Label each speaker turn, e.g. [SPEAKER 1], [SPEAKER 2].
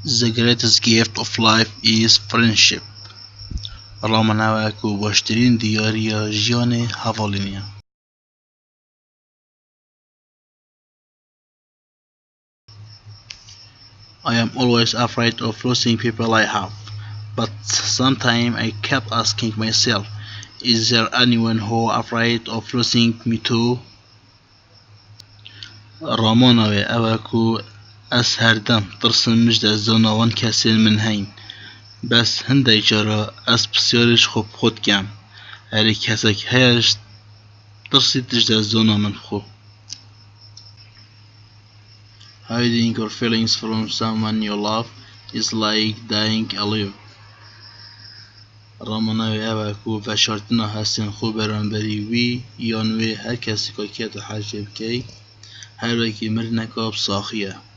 [SPEAKER 1] The greatest gift of life is friendship. رامناوك وباشترين دياريا جياني هفالينيا. I am always afraid of losing people I have, but sometimes I kept asking myself, is there anyone who afraid of losing me too? رامناوي أواكو أسهردم ترسم مجد زونوان كسين من هين. بس هندي جرا أس بسيارش خوب خود كم. هري كسك هيش ترسي تجد زونا من خوب. Hiding your feelings from someone you love is like dying alive. رامناوي أواكو فشارتنا هستن خوب رانبري وي يانوي هر كسي كاكيات حاجب كي هر وكي مرنكا بصاخية.